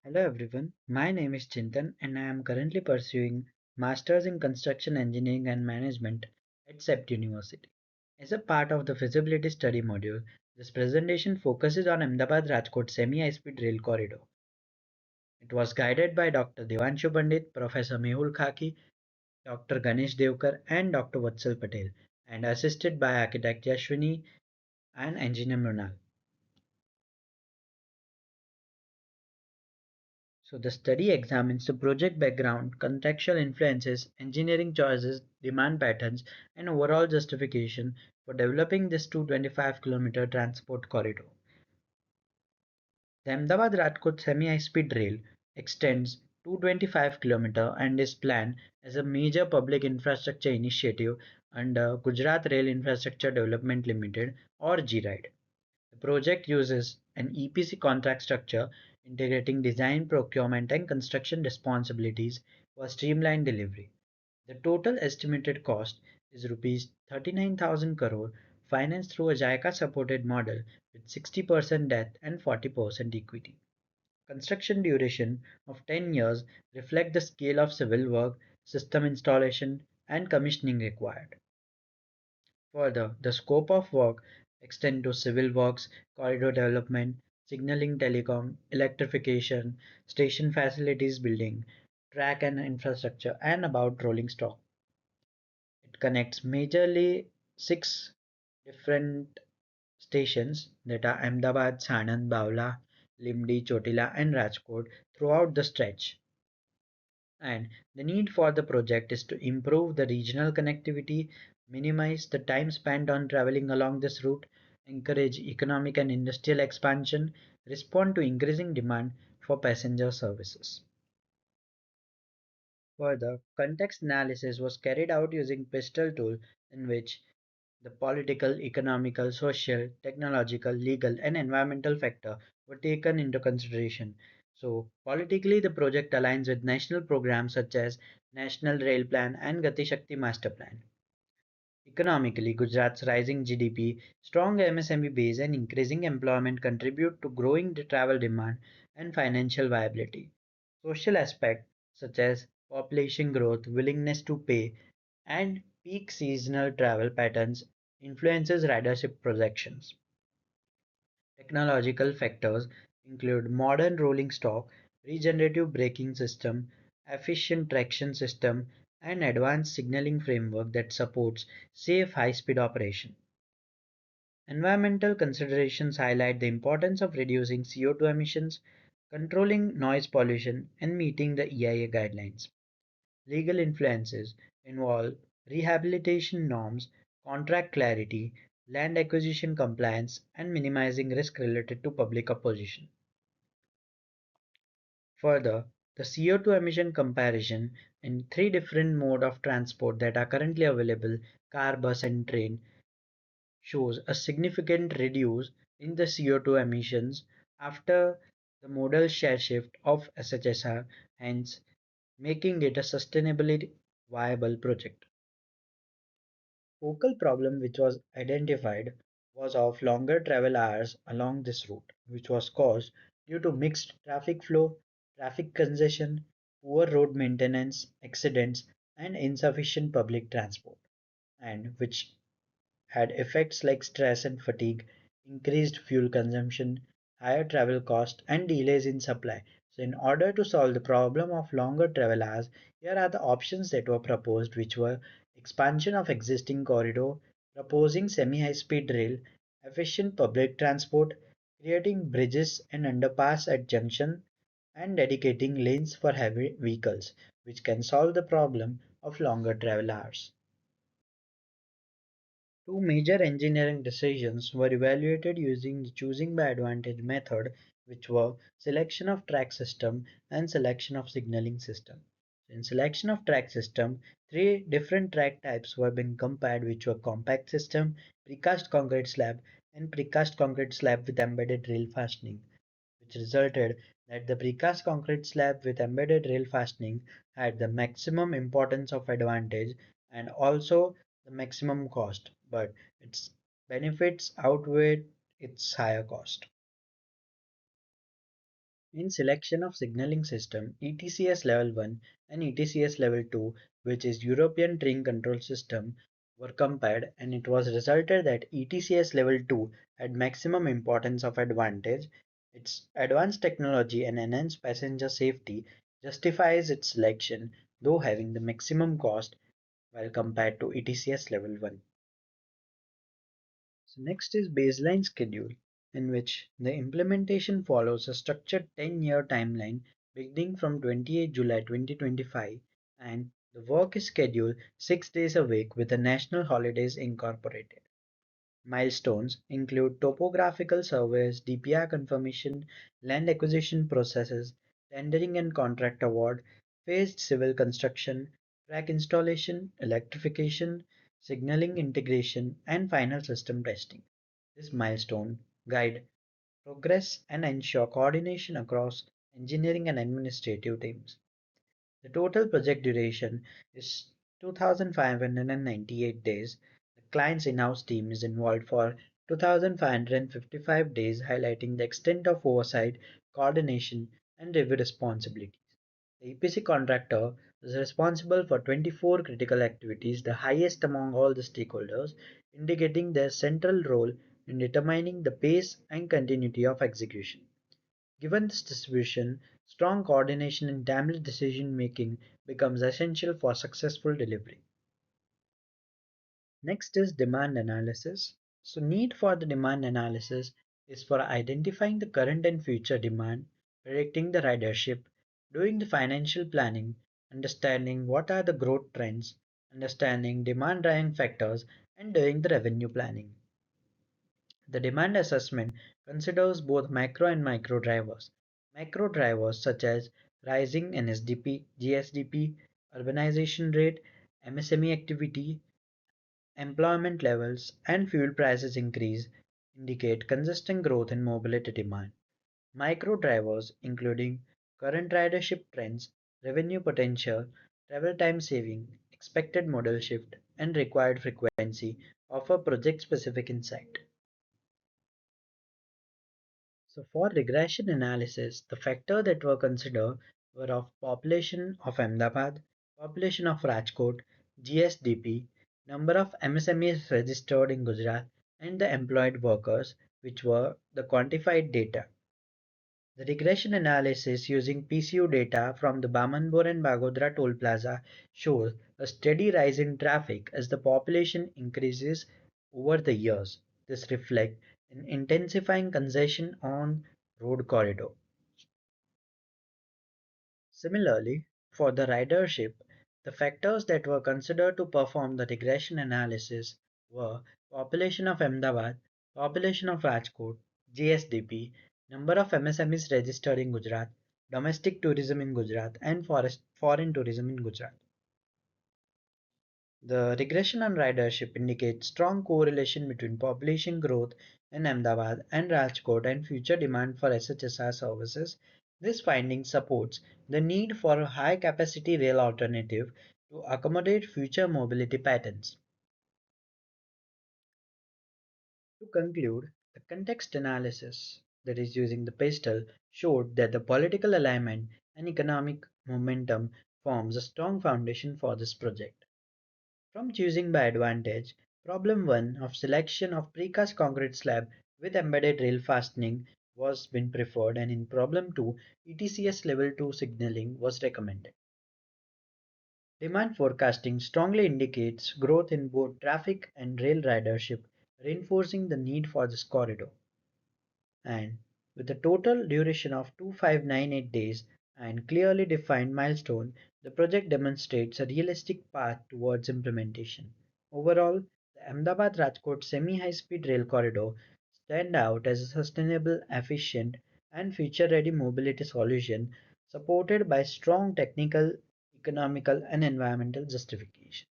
Hello everyone, my name is Chintan and I am currently pursuing Masters in Construction Engineering and Management at CEPT University. As a part of the feasibility study module, this presentation focuses on Ahmedabad Rajkot semi high speed rail corridor. It was guided by Dr. Devanshu Pandit, Professor Mehul Khaki, Dr. Ganesh Devkar, and Dr. Vatsal Patel, and assisted by architect Yashwini and engineer Mrunal. So the study examines the project background, contextual influences, engineering choices, demand patterns, and overall justification for developing this 225-kilometer transport corridor. The Ahmedabad-Rajkot semi-high-speed rail extends 225 km and is planned as a major public infrastructure initiative under Gujarat Rail Infrastructure Development Limited or GRIDE. The project uses an EPC contract structure integrating design, procurement, and construction responsibilities for streamlined delivery. The total estimated cost is Rs 39,000 crore, financed through a JICA supported model with 60% debt and 40% equity. Construction duration of 10 years reflect the scale of civil work, system installation, and commissioning required. Further, the scope of work extends to civil works, corridor development, signaling telecom, electrification, station facilities building, track and infrastructure, and about rolling stock. It connects majorly six different stations that are Ahmedabad, Sanand, Bawla, Limdi, Chotila, and Rajkot throughout the stretch. And the need for the project is to improve the regional connectivity, minimize the time spent on traveling along this route, encourage economic and industrial expansion, respond to increasing demand for passenger services. Further, context analysis was carried out using PISTOL tool in which the political, economical, social, technological, legal, and environmental factors were taken into consideration. So, politically, the project aligns with national programs such as National Rail Plan and Gati Shakti Master Plan. Economically, Gujarat's rising GDP, strong MSME base, and increasing employment contribute to growing travel demand and financial viability. Social aspects such as population growth, willingness to pay, and peak seasonal travel patterns influences ridership projections. Technological factors include modern rolling stock, regenerative braking system, efficient traction system, and advanced signaling framework that supports safe high-speed operation. Environmental considerations highlight the importance of reducing CO2 emissions, controlling noise pollution, and meeting the EIA guidelines. Legal influences involve rehabilitation norms, contract clarity, land acquisition compliance, and minimizing risk related to public opposition. Further, the CO2 emission comparison in three different modes of transport that are currently available car, bus, and train shows a significant reduce in the CO2 emissions after the modal share shift of SHSR, hence making it a sustainably viable project. Focal problem which was identified was of longer travel hours along this route, which was caused due to mixed traffic flow, traffic congestion, poor road maintenance, accidents, and insufficient public transport, and which had effects like stress and fatigue, increased fuel consumption, higher travel cost, and delays in supply. So, in order to solve the problem of longer travel hours, here are the options that were proposed, which were expansion of existing corridor, proposing semi-high speed rail, efficient public transport, creating bridges and underpass at junction, and dedicating lanes for heavy vehicles, which can solve the problem of longer travel hours. Two major engineering decisions were evaluated using the choosing by advantage method, which were selection of track system and selection of signaling system. In selection of track system, three different track types were being compared, which were compact system, precast concrete slab, and precast concrete slab with embedded rail fastening, which resulted that the precast concrete slab with embedded rail fastening had the maximum importance of advantage and also the maximum cost, but its benefits outweighed its higher cost. In selection of signaling system, ETCS Level 1 and ETCS Level 2, which is European Train Control System, were compared, and it was resulted that ETCS Level 2 had maximum importance of advantage. Its advanced technology and enhanced passenger safety justifies its selection, though having the maximum cost while compared to ETCS Level 1. So next is baseline schedule, in which the implementation follows a structured 10-year timeline beginning from 28 July 2025, and the work is scheduled 6 days a week with the national holidays incorporated. Milestones include topographical surveys, DPR confirmation, land acquisition processes, tendering and contract award, phased civil construction, track installation, electrification, signaling integration, and final system testing. This milestone guide progress and ensure coordination across engineering and administrative teams. The total project duration is 2,598 days. The client's in-house team is involved for 2,555 days, highlighting the extent of oversight, coordination, and review responsibilities. The EPC contractor is responsible for 24 critical activities, the highest among all the stakeholders, indicating their central role in determining the pace and continuity of execution. Given this distribution, strong coordination and timely decision making becomes essential for successful delivery. Next is demand analysis. So need for the demand analysis is for identifying the current and future demand, predicting the ridership, doing the financial planning, understanding what are the growth trends, understanding demand driving factors, and doing the revenue planning. The demand assessment considers both macro and micro drivers. Macro drivers such as rising NSDP, GSDP, urbanization rate, MSME activity, employment levels, and fuel prices increase indicate consistent growth in mobility demand. Micro drivers, including current ridership trends, revenue potential, travel time saving, expected modal shift, and required frequency, offer project specific insight. So for regression analysis, the factors that were considered were of population of Ahmedabad, population of Rajkot, GSDP, number of MSMEs registered in Gujarat, and the employed workers, which were the quantified data. The regression analysis using PCU data from the Bamanbor and Bagodra toll plaza shows a steady rise in traffic as the population increases over the years. This reflects an intensifying congestion on road corridor. Similarly, for the ridership, the factors that were considered to perform the regression analysis were population of Ahmedabad, population of Rajkot, GSDP, number of MSMEs registered in Gujarat, domestic tourism in Gujarat, and foreign tourism in Gujarat. The regression on ridership indicates strong correlation between population growth in Ahmedabad and Rajkot and future demand for SHSR services. This finding supports the need for a high capacity rail alternative to accommodate future mobility patterns. To conclude, the context analysis that is using the PESTEL showed that the political alignment and economic momentum forms a strong foundation for this project. From choosing by advantage, problem 1 of selection of precast concrete slab with embedded rail fastening was been preferred, and in problem 2 ETCS level 2 signaling was recommended. Demand forecasting strongly indicates growth in both traffic and rail ridership, reinforcing the need for this corridor. And with a total duration of 2598 days and clearly defined milestone, the project demonstrates a realistic path towards implementation. Overall, the Ahmedabad Rajkot semi high speed rail corridor stand out as a sustainable, efficient, and future ready mobility solution supported by strong technical, economical, and environmental justification.